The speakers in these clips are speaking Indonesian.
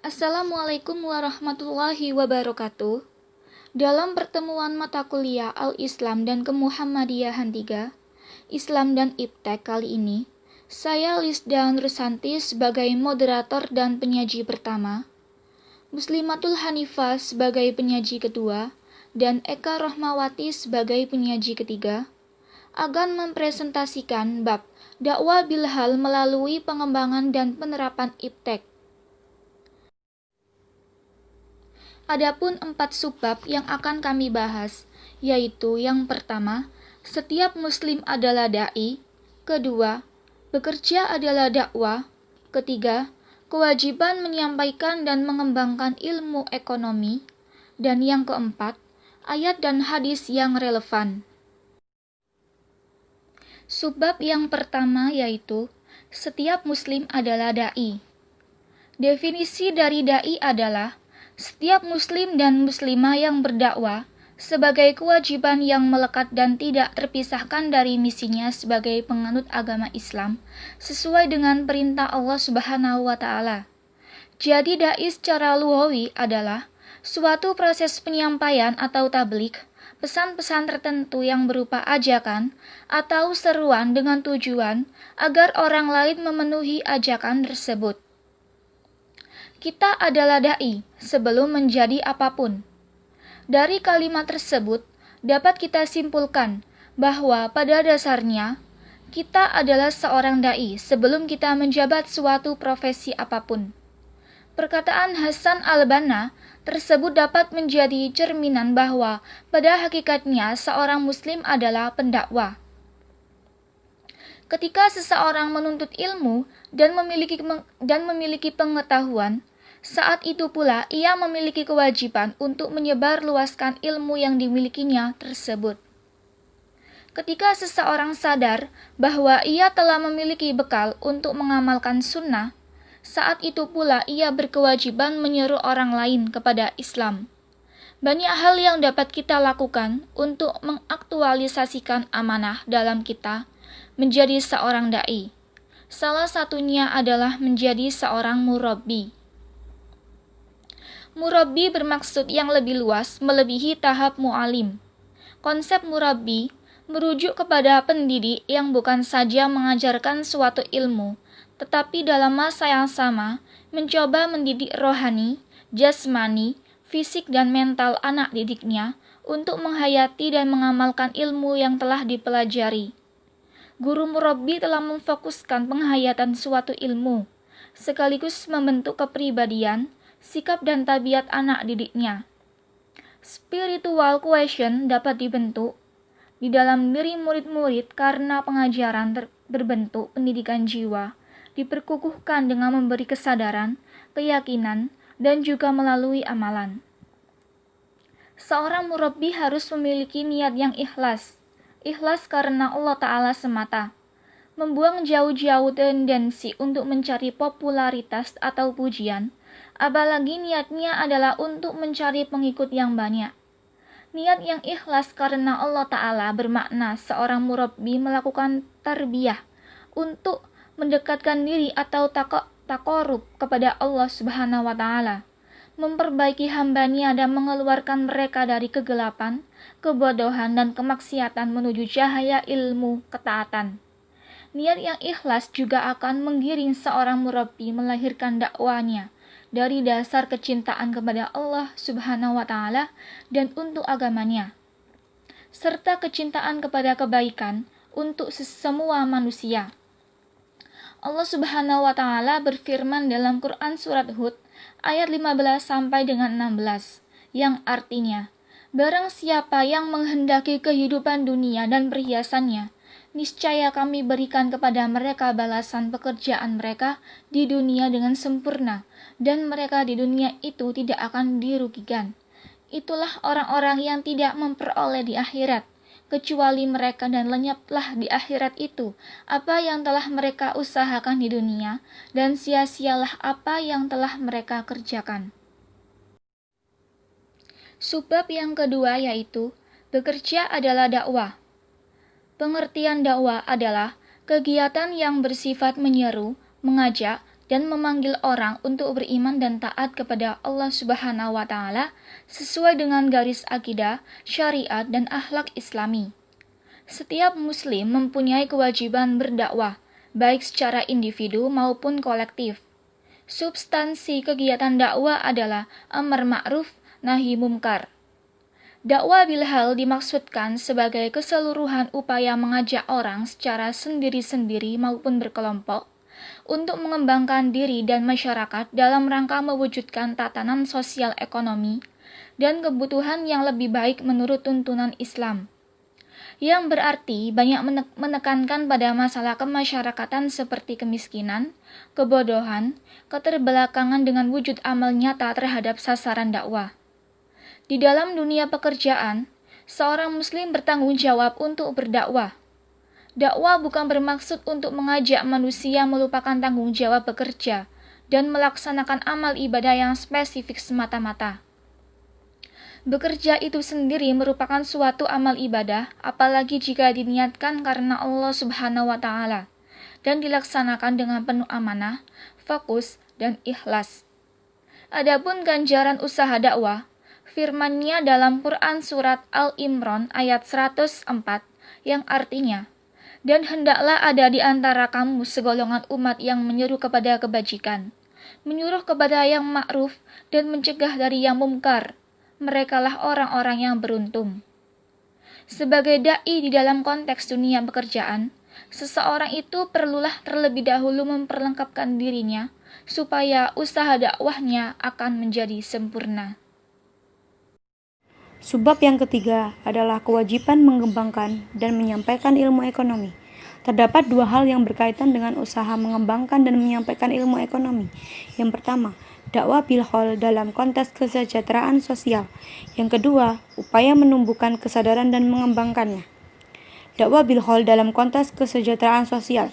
Assalamualaikum warahmatullahi wabarakatuh. Dalam pertemuan mata kuliah Al-Islam dan Kemuhammadiyahan 3, Islam dan Iptek kali ini, saya Lisda Nursanti sebagai moderator dan penyaji pertama, Muslimatul Hanifah sebagai penyaji kedua, dan Eka Rohmawati sebagai penyaji ketiga, akan mempresentasikan bab dakwah bilhal melalui pengembangan dan penerapan Iptek. Adapun 4 subbab yang akan kami bahas, yaitu yang pertama, setiap muslim adalah da'i, kedua, bekerja adalah dakwah, ketiga, kewajiban menyampaikan dan mengembangkan ilmu ekonomi, dan yang keempat, ayat dan hadis yang relevan. Subbab yang pertama yaitu, setiap muslim adalah da'i. Definisi dari da'i adalah setiap muslim dan muslimah yang berdakwah sebagai kewajiban yang melekat dan tidak terpisahkan dari misinya sebagai penganut agama Islam sesuai dengan perintah Allah Subhanahu wa taala. Jadi dai secara lughawi adalah suatu proses penyampaian atau tabligh pesan-pesan tertentu yang berupa ajakan atau seruan dengan tujuan agar orang lain memenuhi ajakan tersebut. Kita adalah da'i sebelum menjadi apapun. Dari kalimat tersebut dapat kita simpulkan bahwa pada dasarnya kita adalah seorang da'i sebelum kita menjabat suatu profesi apapun. Perkataan Hasan al-Banna tersebut dapat menjadi cerminan bahwa pada hakikatnya seorang muslim adalah pendakwah. Ketika seseorang menuntut ilmu dan memiliki pengetahuan, saat itu pula ia memiliki kewajiban untuk menyebarluaskan ilmu yang dimilikinya tersebut. Ketika seseorang sadar bahwa ia telah memiliki bekal untuk mengamalkan sunnah, saat itu pula ia berkewajiban menyeru orang lain kepada Islam. Banyak hal yang dapat kita lakukan untuk mengaktualisasikan amanah dalam kita menjadi seorang da'i. Salah satunya adalah menjadi seorang murabbi. Murabbi bermaksud yang lebih luas melebihi tahap mu'alim. Konsep murabbi merujuk kepada pendidik yang bukan saja mengajarkan suatu ilmu, tetapi dalam masa yang sama mencoba mendidik rohani, jasmani, fisik dan mental anak didiknya untuk menghayati dan mengamalkan ilmu yang telah dipelajari. Guru murabbi telah memfokuskan penghayatan suatu ilmu, sekaligus membentuk kepribadian, sikap dan tabiat anak didiknya. Spiritual quotient dapat dibentuk di dalam diri murid-murid karena pengajaran berbentuk pendidikan jiwa, diperkukuhkan dengan memberi kesadaran, keyakinan, dan juga melalui amalan. Seorang murabbi harus memiliki niat yang ikhlas karena Allah Ta'ala semata, membuang jauh-jauh tendensi untuk mencari popularitas atau pujian, apalagi niatnya adalah untuk mencari pengikut yang banyak. Niat yang ikhlas karena Allah Ta'ala bermakna seorang murabbi melakukan tarbiyah untuk mendekatkan diri atau takorub kepada Allah Subhanahu wa Ta'ala, memperbaiki hambanya dan mengeluarkan mereka dari kegelapan, kebodohan, dan kemaksiatan menuju cahaya ilmu ketaatan. Niat yang ikhlas juga akan menggiring seorang murabbi melahirkan dakwanya dari dasar kecintaan kepada Allah Subhanahu wa Ta'ala dan untuk agamanya, serta kecintaan kepada kebaikan untuk semua manusia. Allah Subhanahu wa Ta'ala berfirman dalam Quran surat Hud ayat 15 sampai dengan 16 yang artinya, barang siapa yang menghendaki kehidupan dunia dan perhiasannya, niscaya kami berikan kepada mereka balasan pekerjaan mereka di dunia dengan sempurna, dan mereka di dunia itu tidak akan dirugikan. Itulah orang-orang yang tidak memperoleh di akhirat, kecuali mereka, dan lenyaplah di akhirat itu apa yang telah mereka usahakan di dunia, dan sia-sialah apa yang telah mereka kerjakan. Subbab yang kedua yaitu, bekerja adalah dakwah. Pengertian dakwah adalah kegiatan yang bersifat menyeru, mengajak, dan memanggil orang untuk beriman dan taat kepada Allah Subhanahu wa taala sesuai dengan garis akidah, syariat, dan akhlak Islami. Setiap muslim mempunyai kewajiban berdakwah, baik secara individu maupun kolektif. Substansi kegiatan dakwah adalah amar ma'ruf, nahi mungkar. Dakwah bilhal dimaksudkan sebagai keseluruhan upaya mengajak orang secara sendiri-sendiri maupun berkelompok untuk mengembangkan diri dan masyarakat dalam rangka mewujudkan tatanan sosial ekonomi dan kebutuhan yang lebih baik menurut tuntunan Islam. Yang berarti banyak menekankan pada masalah kemasyarakatan seperti kemiskinan, kebodohan, keterbelakangan dengan wujud amal nyata terhadap sasaran dakwah. Di dalam dunia pekerjaan, seorang muslim bertanggung jawab untuk berdakwah. Dakwah bukan bermaksud untuk mengajak manusia melupakan tanggung jawab bekerja dan melaksanakan amal ibadah yang spesifik semata-mata. Bekerja itu sendiri merupakan suatu amal ibadah, apalagi jika diniatkan karena Allah Subhanahu wa taala dan dilaksanakan dengan penuh amanah, fokus, dan ikhlas. Adapun ganjaran usaha dakwah, firman-Nya dalam Quran surat Al-Imran ayat 104 yang artinya, "Dan hendaklah ada di antara kamu segolongan umat yang menyeru kepada kebajikan, menyuruh kepada yang ma'ruf dan mencegah dari yang mungkar. Merekalah orang-orang yang beruntung." Sebagai dai di dalam konteks dunia pekerjaan, seseorang itu perlulah terlebih dahulu memperlengkapkan dirinya supaya usaha dakwahnya akan menjadi sempurna. Subbab yang ketiga adalah kewajiban mengembangkan dan menyampaikan ilmu ekonomi. Terdapat dua hal yang berkaitan dengan usaha mengembangkan dan menyampaikan ilmu ekonomi. Yang pertama, dakwah bilhol dalam konteks kesejahteraan sosial. Yang kedua, upaya menumbuhkan kesadaran dan mengembangkannya. Dakwah bilhol dalam konteks kesejahteraan sosial.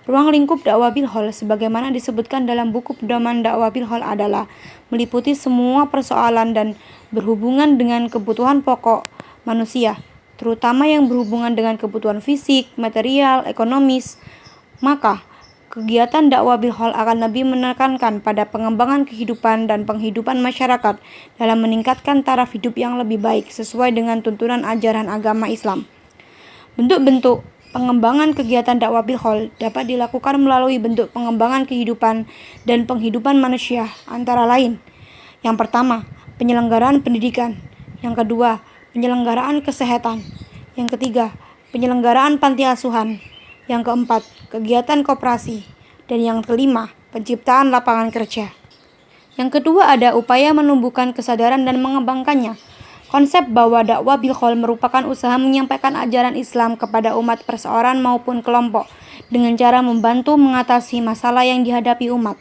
Ruang lingkup dakwah bilhol sebagaimana disebutkan dalam buku pedoman dakwah bilhol adalah meliputi semua persoalan dan berhubungan dengan kebutuhan pokok manusia, terutama yang berhubungan dengan kebutuhan fisik, material, ekonomis. Maka, kegiatan dakwah bilhol akan lebih menekankan pada pengembangan kehidupan dan penghidupan masyarakat dalam meningkatkan taraf hidup yang lebih baik sesuai dengan tuntunan ajaran agama Islam. Bentuk-bentuk pengembangan kegiatan dakwah bilhol dapat dilakukan melalui bentuk pengembangan kehidupan dan penghidupan manusia, antara lain: yang pertama, penyelenggaraan pendidikan; yang kedua, penyelenggaraan kesehatan; yang ketiga, penyelenggaraan panti asuhan; yang keempat, kegiatan koperasi; dan yang kelima, penciptaan lapangan kerja. Yang kedua ada upaya menumbuhkan kesadaran dan mengembangkannya. Konsep bahwa dakwah bilhol merupakan usaha menyampaikan ajaran Islam kepada umat perseorangan maupun kelompok dengan cara membantu mengatasi masalah yang dihadapi umat.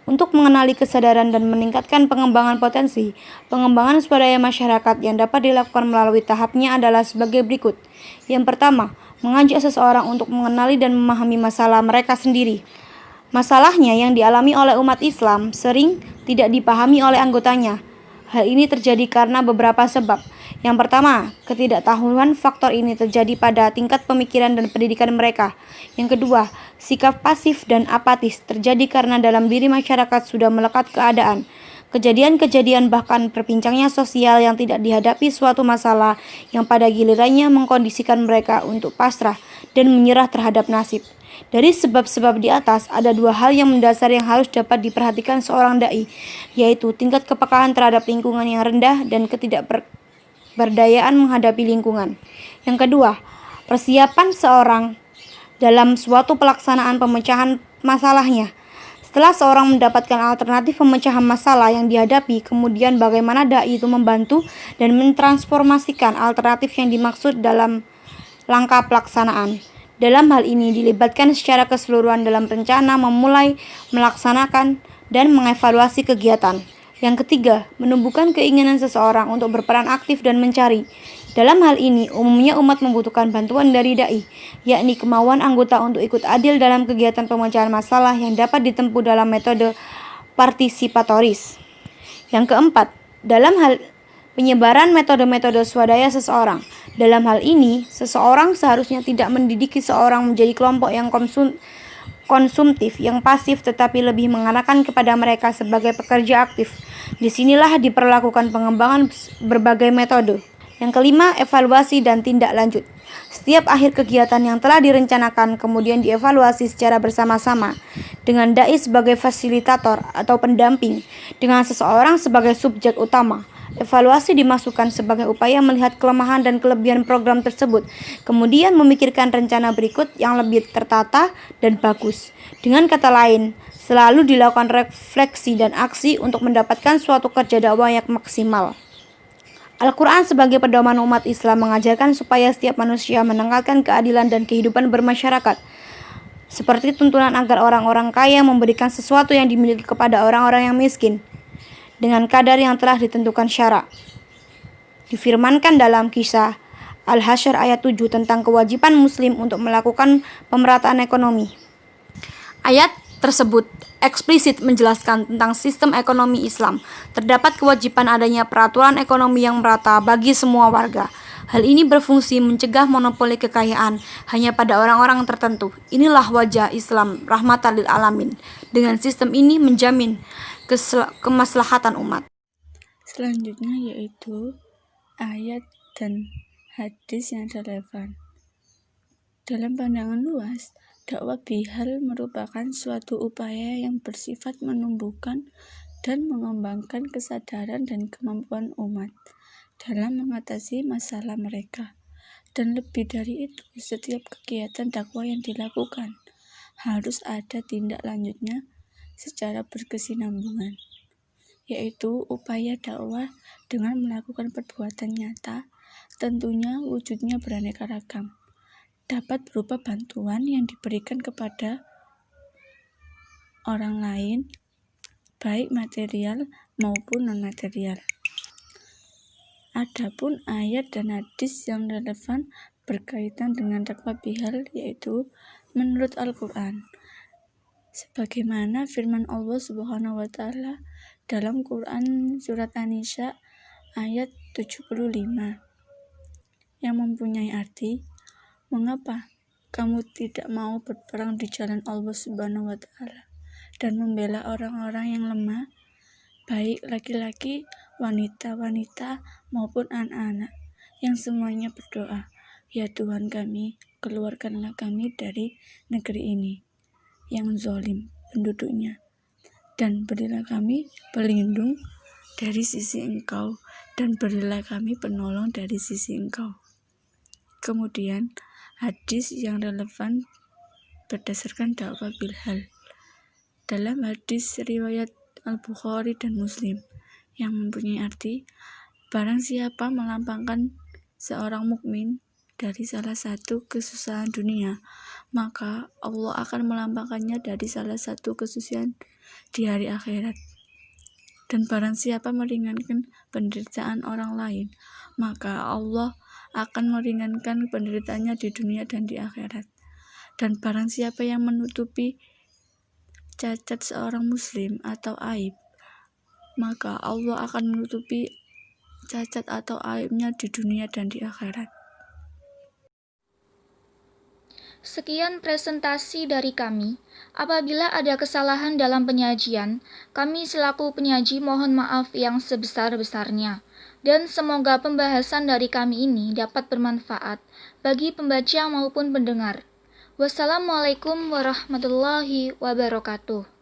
Untuk mengenali kesadaran dan meningkatkan pengembangan potensi, pengembangan swadaya masyarakat yang dapat dilakukan melalui tahapnya adalah sebagai berikut. Yang pertama, mengajak seseorang untuk mengenali dan memahami masalah mereka sendiri. Masalahnya yang dialami oleh umat Islam sering tidak dipahami oleh anggotanya. Hal ini terjadi karena beberapa sebab. Yang pertama, ketidaktahuan. Faktor ini terjadi pada tingkat pemikiran dan pendidikan mereka. Yang kedua, sikap pasif dan apatis terjadi karena dalam diri masyarakat sudah melekat keadaan, kejadian-kejadian bahkan perbincangnya sosial yang tidak dihadapi suatu masalah yang pada gilirannya mengkondisikan mereka untuk pasrah dan menyerah terhadap nasib. Dari sebab-sebab di atas, ada dua hal yang mendasar yang harus dapat diperhatikan seorang dai, yaitu tingkat kepekaan terhadap lingkungan yang rendah dan ketidakberdayaan menghadapi lingkungan. Yang kedua, persiapan seorang dalam suatu pelaksanaan pemecahan masalahnya. Setelah seorang mendapatkan alternatif pemecahan masalah yang dihadapi, kemudian bagaimana dai itu membantu dan mentransformasikan alternatif yang dimaksud dalam langkah pelaksanaan. Dalam hal ini dilibatkan secara keseluruhan dalam rencana, memulai, melaksanakan, dan mengevaluasi kegiatan. Yang ketiga, menumbuhkan keinginan seseorang untuk berperan aktif dan mencari. Dalam hal ini, umumnya umat membutuhkan bantuan dari dai, yakni kemauan anggota untuk ikut adil dalam kegiatan pemecahan masalah yang dapat ditempuh dalam metode partisipatoris. Yang keempat, dalam hal penyebaran metode-metode swadaya seseorang. Dalam hal ini, seseorang seharusnya tidak mendidiki seorang menjadi kelompok yang konsumtif yang pasif tetapi lebih mengarahkan kepada mereka sebagai pekerja aktif. Disinilah diperlakukan pengembangan berbagai metode. Yang kelima, evaluasi dan tindak lanjut. Setiap akhir kegiatan yang telah direncanakan kemudian dievaluasi secara bersama-sama dengan dai sebagai fasilitator atau pendamping, dengan seseorang sebagai subjek utama. Evaluasi dimasukkan sebagai upaya melihat kelemahan dan kelebihan program tersebut, kemudian memikirkan rencana berikut yang lebih tertata dan bagus. Dengan kata lain, selalu dilakukan refleksi dan aksi untuk mendapatkan suatu kerja dakwah yang maksimal. Al-Quran sebagai pedoman umat Islam mengajarkan supaya setiap manusia menegakkan keadilan dan kehidupan bermasyarakat, seperti tuntunan agar orang-orang kaya memberikan sesuatu yang dimiliki kepada orang-orang yang miskin, dengan kadar yang telah ditentukan syara. Difirmankan dalam kisah Al-Hasyr ayat 7 tentang kewajiban muslim untuk melakukan pemerataan ekonomi. Ayat tersebut eksplisit menjelaskan tentang sistem ekonomi Islam. Terdapat kewajiban adanya peraturan ekonomi yang merata bagi semua warga. Hal ini berfungsi mencegah monopoli kekayaan hanya pada orang-orang tertentu. Inilah wajah Islam rahmatan lil alamin. Dengan sistem ini menjamin kemaslahatan umat. Selanjutnya yaitu ayat dan hadis yang relevan. Dalam pandangan luas, dakwah bihal merupakan suatu upaya yang bersifat menumbuhkan dan mengembangkan kesadaran dan kemampuan umat dalam mengatasi masalah mereka. Dan lebih dari itu, setiap kegiatan dakwah yang dilakukan harus ada tindak lanjutnya secara berkesinambungan, yaitu upaya dakwah dengan melakukan perbuatan nyata, tentunya wujudnya beraneka ragam. Dapat berupa bantuan yang diberikan kepada orang lain, baik material maupun non-material. Adapun ayat dan hadis yang relevan berkaitan dengan dakwah bihal yaitu menurut Al-Quran, sebagaimana firman Allah Subhanahu wa Ta'ala dalam Quran surat An-Nisa ayat 75 yang mempunyai arti, mengapa kamu tidak mau berperang di jalan Allah Subhanahu wa Ta'ala dan membela orang-orang yang lemah, baik laki-laki, wanita-wanita maupun anak-anak, yang semuanya berdoa, ya Tuhan kami, keluarkanlah kami dari negeri ini yang zalim penduduknya, dan berilah kami pelindung dari sisi Engkau, dan berilah kami penolong dari sisi Engkau. Kemudian hadis yang relevan berdasarkan dakwah bilhal. Dalam hadis riwayat Al-Bukhari dan Muslim yang mempunyai arti, barang siapa melampangkan seorang mukmin dari salah satu kesusahan dunia, maka Allah akan melampangkannya dari salah satu kesusahan di hari akhirat. Dan barang siapa meringankan penderitaan orang lain, maka Allah akan meringankan penderitaannya di dunia dan di akhirat. Dan barang siapa yang menutupi cacat seorang muslim atau aib, maka Allah akan menutupi cacat atau aibnya di dunia dan di akhirat. Sekian presentasi dari kami. Apabila ada kesalahan dalam penyajian, kami selaku penyaji mohon maaf yang sebesar-besarnya. Dan semoga pembahasan dari kami ini dapat bermanfaat bagi pembaca maupun pendengar. Wassalamualaikum warahmatullahi wabarakatuh.